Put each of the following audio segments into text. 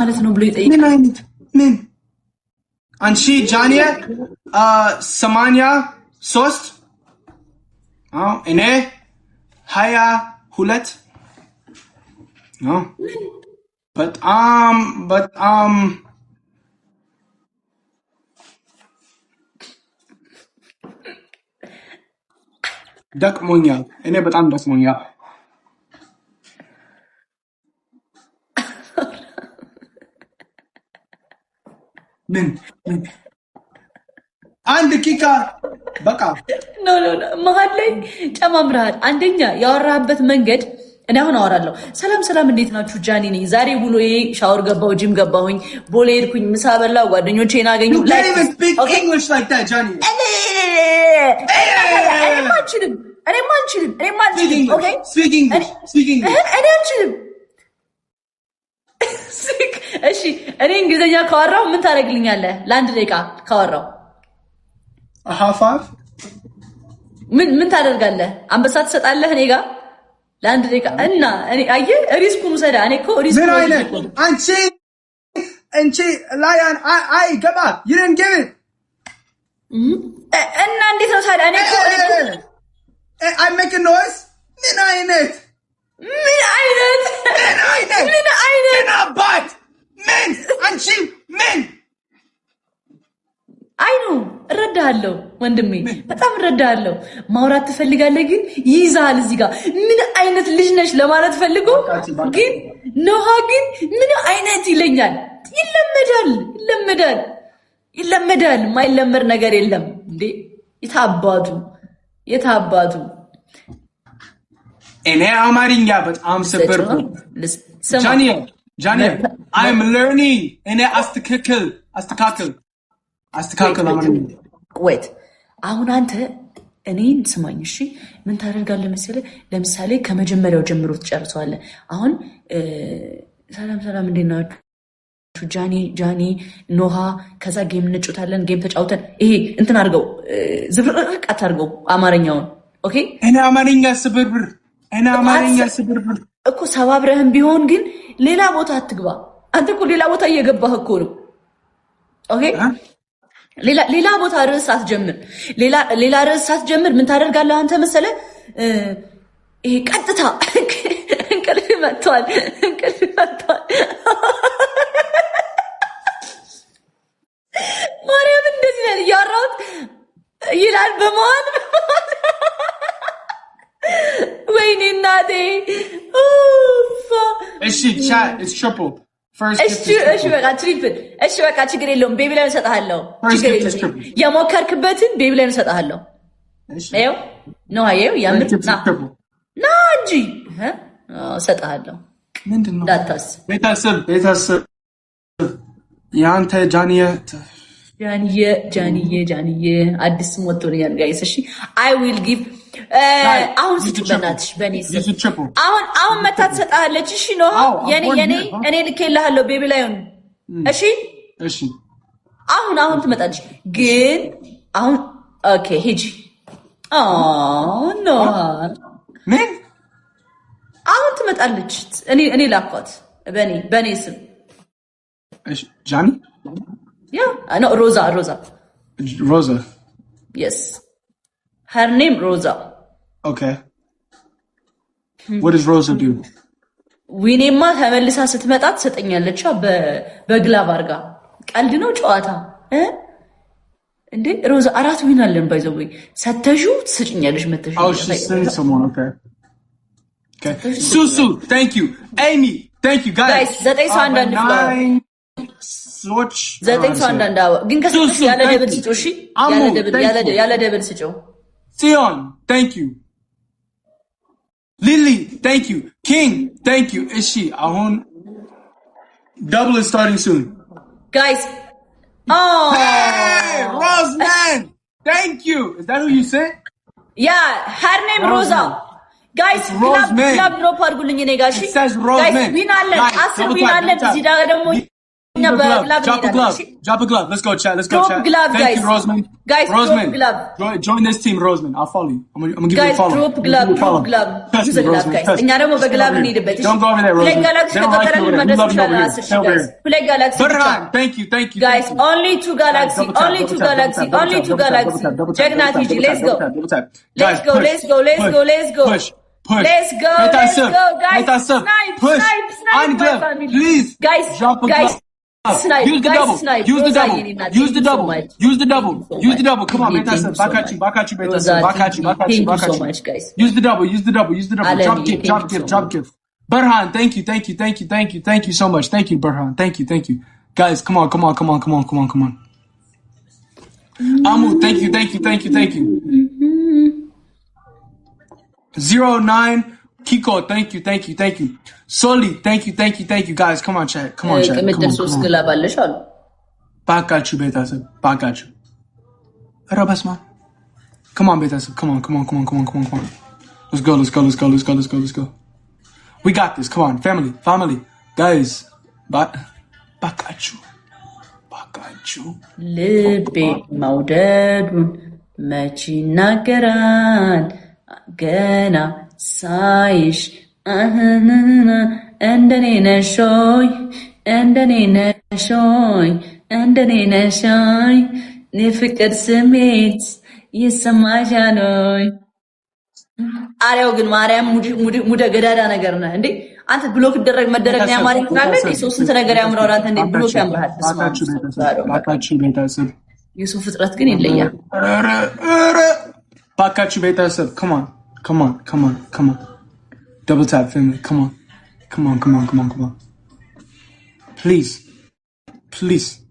ማለት ነው ብሎ ይጠይቃል። ምን አይነት ምን አንቺ ጃኒያ 83 እኔ 22 ነው። በጣም ደክሞኛል። እኔ በጣም ደክሞኛል። ምን አንድ ኪካ በቃ ኖ መሀል ላይ ጨማምረሃል። አንደኛ ያወራህበት መንገድ እኔ አሁን አወራለሁ። ሰላም እንዴት ናችሁ? ጃኒ ነኝ። ዛሬ ውሎዬ ሻወር ገባሁ፣ ጂም ገባሁኝ፣ ቦሌ ሄድኩኝ፣ ምሳ በላሁ፣ ጓደኞቼን አገኘሁ። እኔማ አንችልም። እሺ እኔ እንግሊዝኛ ካወራሁ ምን ታደርግልኛለህ? ለአንድ ደቂቃ ካወራሁ ምን ታደርጋለህ? አንበሳ ትሰጣለህ እኔ ጋር ለአንድ ደቂቃ እና እኔ አየህ ሪስኩን ውሰዳ። እኔ እኮ ሪስኩን አንቺ ላያን አይ ገባ ይረን ገብ እና እንዴት ነው ታዲያ? እኔ እኮ I make a noise ምን አይነት አባት ምን አንቺ ምን አይኑ እረዳሃለሁ ወንድሜ፣ በጣም እረዳሃለሁ። ማውራት ትፈልጋለህ ግን ይይዛል። እዚህ ጋር ምን አይነት ልጅ ነሽ ለማለት ፈልጎ ግን ነሃ ግን ምን አይነት ይለኛል። ይለመዳል። ማይለመድ ነገር የለም እንዴ! የታባቱ እኔ አማርኛ በጣም ሰበርኩ። ጃኒያ I'm learning እኔ አስተካክል አማርኛ። ወይት አሁን አንተ እኔን ስማኝ እሺ። ምን ታደርጋለህ መሰለህ? ለምሳሌ ከመጀመሪያው ጀምሮ ትጨርሰዋለህ። አሁን ሰላም እንዴት ናችሁ? ጃኒ ኖሃ፣ ከዛ ጌም እንጫወታለን። ጌም ተጫውተን ይሄ እንትን አድርገው ዝብርቅርቅ አታርገው አማርኛውን። ኦኬ እኔ አማርኛ ስብርብር እኮ ሰባብረህም ቢሆን ግን ሌላ ቦታ አትግባ። አንተ እኮ ሌላ ቦታ እየገባህ እኮ ነው። ኦኬ ሌላ ቦታ ርዕስ አትጀምር። ሌላ ርዕስ አትጀምር። ምን ታደርጋለህ አንተ መሰለህ? ይሄ ቀጥታ እንቅልፍ መጥቷል። ማርያም እንደዚህ ነው እያወራሁት ይላል በመሀል። ወይኔ እናቴ። እሺ it's triple first እሺ በቃ ትሪፕል። እሺ በቃ ችግር የለውም። ቤቢ ላይ እሰጥሃለሁ። የሞከርክበትን ቤቢ ላይ እሰጥሃለሁ። ይኸው ነው አየው ያምር ና እንጂ እሰጥሃለሁ። ምንድን ነው እንዳታስብ። ቤተሰብ ያንተ ጃኒዬ አዲስ ሞቶኛል ጋይስ። እሺ I will give አሁን ስጭ በእናትሽ በኔ ስም አሁን መታ ትሰጣለች። እሺ ነው እኔ ልኬልሃለሁ ቤቢ ላይ ነው። እሺ አሁን ትመጣለች ግን አሁን ኦኬ ሂጂ። ኖ ምን አሁን ትመጣለች። እኔ ላኳት በኔ ስም። እሺ ጃኒ no Rosa yes her name Rosa. Okay what does Rosa do? ዊኔማ ተመልሳ ስትመጣ ትሰጠኛለች በግላብ አርጋ። ቀልድ ነው ጨዋታ እንዴ? ሮዛ 4 ዊን አለን ባይዘው ሰተሹ ትሰጭኛለሽ መተሽ። okay Susu thank you Amy thank you guys 9 ሰው አንዳንድ ዘጠኝ ሰው አንዳንድ ግን ከሰጠሽ ያለ ደብል ስጪው። እሺ ያለ ደብል ስጪው። Sion thank you Lily thank you King thank you Ishi ahon double is starting soon guys. Hey Roseman thank you is that who you said? Yeah her name Rosa guys club drop አድርጉልኝ እኔ ጋር። እሺ guys ዊን አለን 10 ዊን አለን። እዚህ ጋር ደግሞ እኛ በግላብ Drop a glove. Drop a glove. Let's go, chat. Let's go, Drop chat. glove, Thank guys. you, Roseman. Guys, Roseman, drop glove. join this team, Roseman. I'll follow you. I'm gonna give you Guys, a follow. drop glove, drop glove. Use a glove, guys. እኛ ደግሞ በግላብ እንሄድበት። Don't go over there, Play Roseman. Galaxy They don't like you over there. We love you over here. Stay over here. Play Galaxy. Burhan, thank you. Guys, only two Galaxy. Only two Galaxy. Only two Galaxy. Jagna TG, let's go. Let's go, let's go, let's go, let's go. Push. Push. Let's go, let's go, guys. Snipe, push. snipe, snipe, On glove, please. Guys, drop a guys. glove. Snipe, use the guys, double. snipe. Use the double. Use the double. Use the double. Use the double. Come on, man. That's it. Back at you. Back at you, man. That's it. Back at you. Back at you. Back at you. Thank you so much, guys. Use the double. Use the double. Use the double. Drop gift. Drop gift. Drop gift. Burhan, thank you. Thank you. Thank you. Thank you. Thank you so much. Thank you, Burhan. Thank you. Thank you. Guys, come on. Come on. Come on. Come on. Come on. Come on. Amu, thank you. Thank you. Thank you. Thank you. 09 Kiko, thank you, thank you, thank you. Soli, thank you, thank you, thank you. Guys, come on, chat. Come on, chat. Come on. Back at you, Beta. Back at you. Arabasma. Come on, Beta. Come on, come on, come on, come on, come on, come on. Let's go, let's go, let's go, let's go, let's go, let's go. We got this. Come on, family, family. Guys, back at you. Back at you. ልቤ መውደዱን መች ይናገራል ገና ሳይሽ እንደኔ ነሾይ እንደኔ ነሾይ እንደኔ ነሾይ የፍቅር ስሜት ይሰማሻል ወይ? አሬው ግን ማርያም ሙደ ገዳዳ ነገር ነህ እንዴ አንተ ብሎክ መደረግ ነው ያማረኝ ትላለህ እንዴ? ሰው ስንት ነገር ያምራል አንተ እንዴ ብሎክ ያምራል? ባካችሁ ቤተሰብ የሰው ፍጥረት ግን ይለያል። ባካችሁ ቤተሰብ come on. Come on, come on, come on. Double tap, family. Come on. Come on, come on, come on, come on. Please. Please.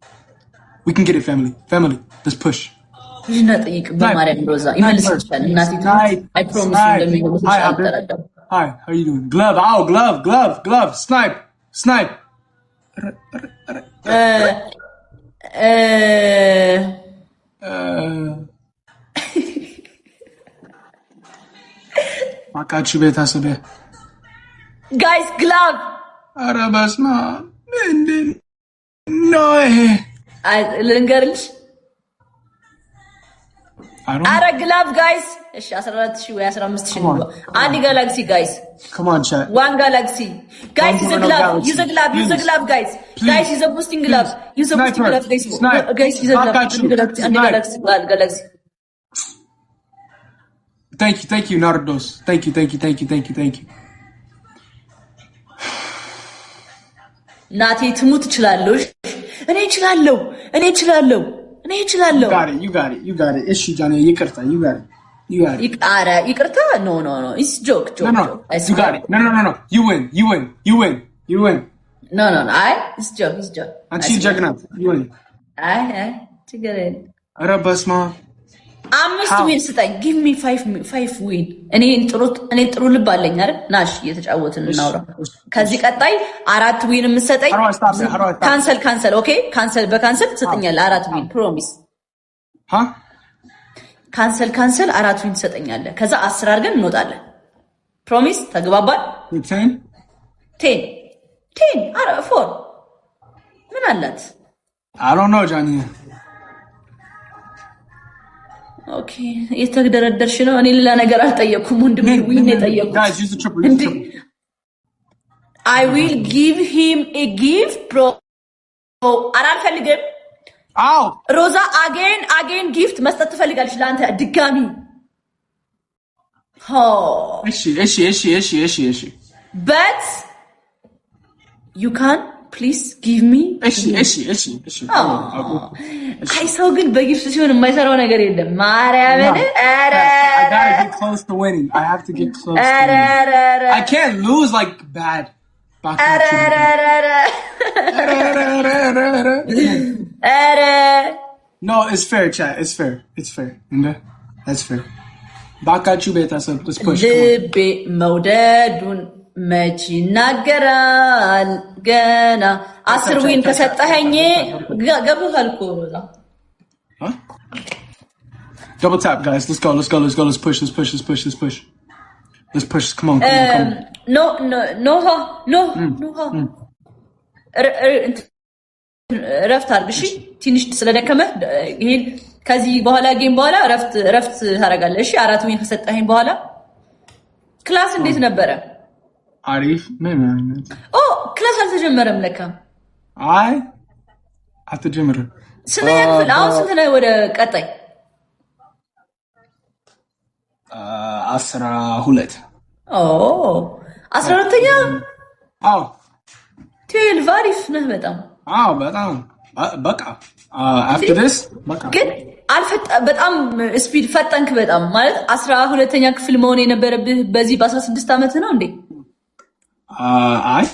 We can get it, family. Family. Let's push. I promise you. Hi, how you doing? Glove. Ow, glove, glove, glove. Snipe. Snipe. ባካችሁ ቤተሰብ ጋይስ ግላቭ ኧረ በስመ አብ ምንድን ነው ይሄ? ልንገርልሽ ኧረ ግላቭ ጋይስ እሺ 14,000 ወይ 15,000 ነው አንድ ጋላክሲ ጋይስ come on chat one galaxy guys use a glove use a glove use a glove guys guys use a boosting glove use a boosting glove guys use a glove and galaxy Thank you, Nardos. Thank you. ናቴ ትሙት እችላለሁ። እኔ እችላለሁ። You got it. እሺ ጃኔ ይቅርታ you got it. ይቅርታ no it's joke. No. You got it. No. You win. No. It's joke. አንቺ ጀግና you win. ችግር የለም። ኧረ በስመ አብ 5 ዊን ስጠኝ give me 5 ዊን እኔ ጥሩ ልብ አለኝ አይደል ናሽ እየተጫወትን እናውራ ከዚህ ቀጣይ 4 ዊን የምትሰጠኝ ካንሰል ኦኬ ካንሰል ትሰጠኛለህ 4 ዊን ፕሮሚስ ካንሰል 4 ዊን ትሰጠኛለህ ከዛ 10 አድርገን እንወጣለን ፕሮሚስ ተግባባል 10 4 ምን አላት I don't know ጃኒ ኦኬ የተደረደርሽ ነው እኔ ሌላ ነገር አልጠየኩም ወንድሜ ዊን የጠየኩት guys use the triple I will give him a gift bro አልፈልግም አው ሮዛ again gift መስጠት ትፈልጋለች ለአንተ ድጋሚ እሺ but you can please give me እሺ አይ ሰው ግን በጊፍት ሲሆን የማይሰራው ነገር የለም ማርያምን ኧረ I gotta get close to winning I have to get close to winning I can't lose like bad No, it's fair chat it's fair that's fair ባካችሁ ቤተሰብ let's push ልቤ መውደዱን መች ይናገራል ገና 10 ዊን ከሰጠኸኝ ገብቷል እኮ ሮዛ double tap guys let's go let's push come on no ረፍት አድርግ እሺ። ትንሽ ስለደከመህ ይሄን ከዚህ በኋላ ጌም በኋላ ረፍት ታደርጋለህ እሺ። 4 ዊን ከሰጠኸኝ በኋላ ክላስ እንዴት ነበረ? አሪፍ ክላስ አልተጀመረም ለካ። አይ አልተጀመረም። ስንተኛ ክፍል አሁን? ስንት ነህ ወደ ቀጣይ? 12 12ኛ? አዎ 12 አሪፍ ነህ በጣም። በጣም በቃ after this በቃ ግን በጣም ስፒድ ፈጠንክ በጣም ማለት 12ኛ ክፍል መሆን የነበረብህ በዚህ በ16 ዓመት ነው እንዴ? አይ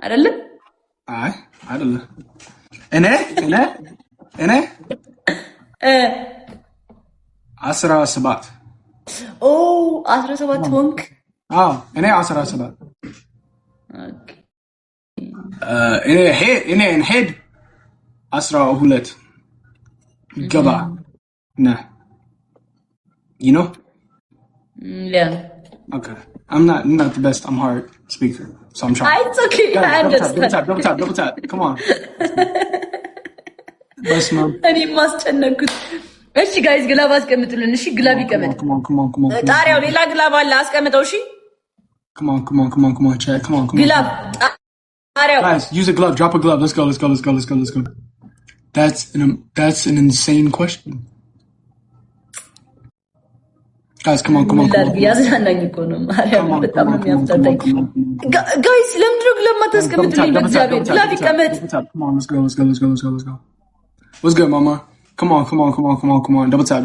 አይደለም አይደለም። እኔ 17 17 ሆንክ? እኔ 17 እኔ ሄድ 12 ገባ ነህ you know? Yeah. Okay. I'm not the best. I'm hard speaker. So I'm trying. It's okay. I understand. Double tap. Come on. Best man. እኔ ማስጨነኩት። እሺ ጋይስ ግላብ አስቀምጡልን እሺ። ግላብ ይቀመጥ። Come on. ጣሪያው ሌላ ግላብ አለ አስቀምጠው እሺ። Come on, chat. Come on. ግላብ ጣሪያው. Guys, use a glove. Drop a glove. Let's go. That's an insane question. Guys, come on. ያዝናናኝ እኮ ነው ማርያም በጣም የሚያፍታታኝ። ጋይስ ለምንድነው ግላብ ማታስቀምጡልኝ? በእግዚአብሔር ግላብ ይቀመጥ። Come on, let's go. What's good, mama? Come on. Double tap.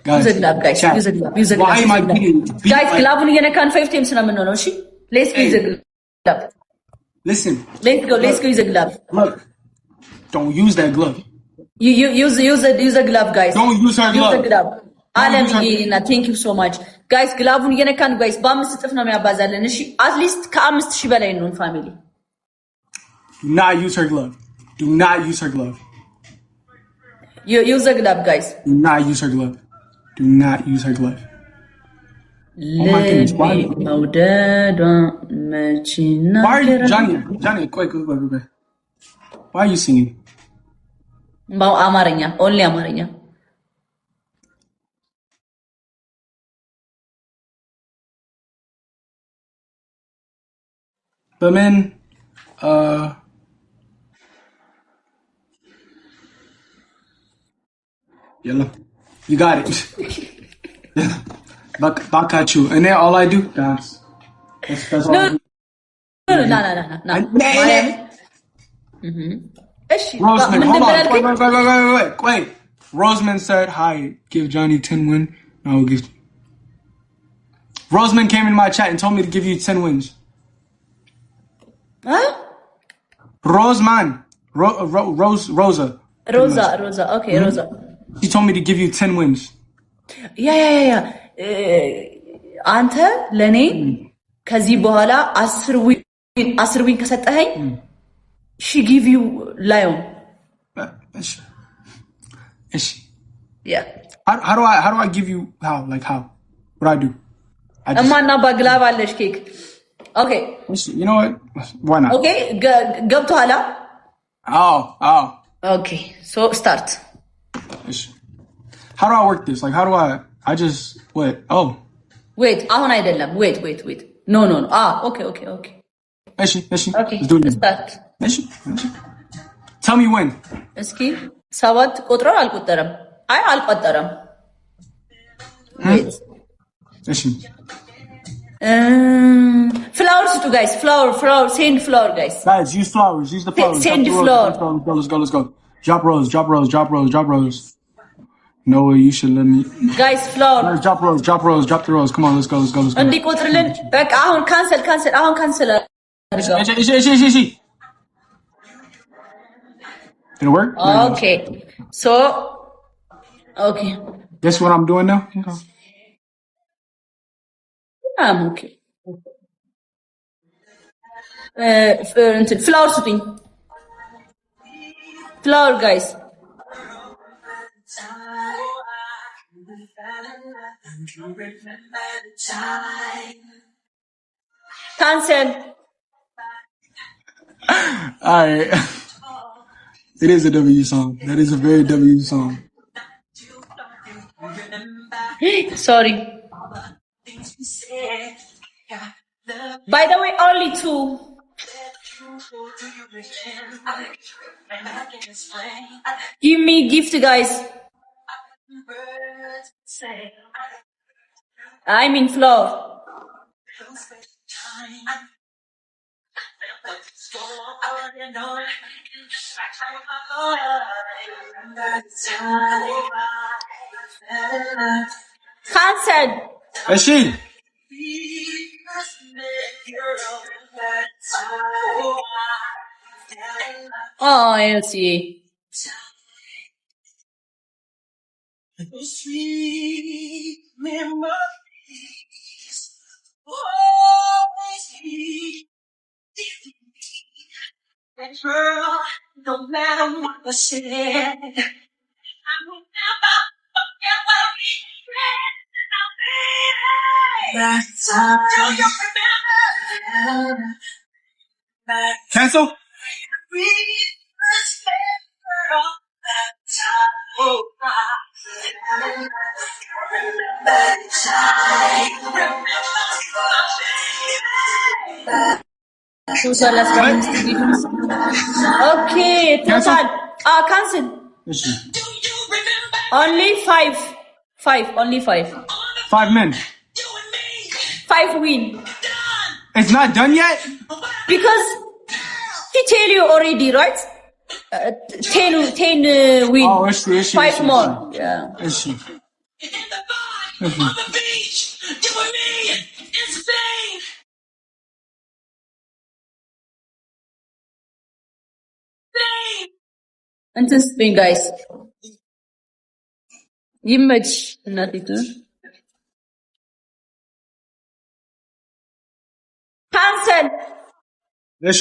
Guys, use a glove, guys. Chat. Use a glove. Why am I beating? Guys, ግላቡን እየነካን 5 times ነው የምንሆነው እሺ። Let's go use a glove. Listen. Let's go use a glove. Look. Don't use that glove. You use a glove, guys. Don't use her glove. Use a glove. አለምዬና thank you so much. Guys, ግላቡን እየነካን guys በ5 እጥፍ ነው የሚያባዛልን እሺ። at least ከ5000 በላይ ነው ፋሚሊ። Do not use her glove. Use a glove, guys. Do not use her glove. Oh my goodness, why? Why are you, Johnny, quick. Why are you singing? አማርኛ, only አማርኛ. But man, yellow. You got it. Back at you. And then all I do, dance. That's all I do. No. Roseman, hold on. Wait. Roseman said, hi, give Johnny 10 wins. I will give. Roseman came in my chat and told me to give you 10 wins. Huh? Roseman. Rosa. Okay, Rosa. She told me to give you 10 wins. Yeah. አንተ ለኔ ከዚህ በኋላ 10 ዊን ከሰጠኸኝ she give you lion. Yeah. How do I give you how? Like how? What do I do? እማና ባግላብ አለሽ ኬክ. Okay. You know what? Why not? Okay. ገብቶሃል? Oh. Okay. So start. How do I work this? Like, how do I just, what? Oh. Wait, አሁን አይደለም. Wait. No. Okay. Eshi. Okay. Let's do it. Start. Eshi. Tell me when. እስኪ 7 ቁጥር አልቆጠረም። አልቆጠረም. Wait. Eshi. Flower to guys. Flower. Send flower, guys. Guys, use flowers. Use the flowers. Send the flower. Let's go. Drop rose. No way, you should let me. Guys, flower. Drop the rose. Come on, let's go. እንዲቆጥርልን በቃ አሁን ካንሰል አሁን ካንሰል Eshi. Did it work? Okay. So, okay. Guess what I'm doing now? I'm okay. Flower shooting. Flower, guys. Cancel. All right. It is a W song. That is a very W song. Sorry. By the way, only 2. Give me gift, guys. I'm in flow. Cancelled. Asheen. Oh, Elsie. Sweet memories. Girl, no matter what was said, I will never forget what we said. That time. Do you remember? Cancel? Okay, total. Cancel. Only 5. 5, only 5. 5 men. 5 win. It's not done yet? Because he tell you already, right? 10 win. Oh, is she? 5 more. Yeah. Is she? እንትን ስፔን ጋይስ ይመች እናቲቱ ካንሰል እሺ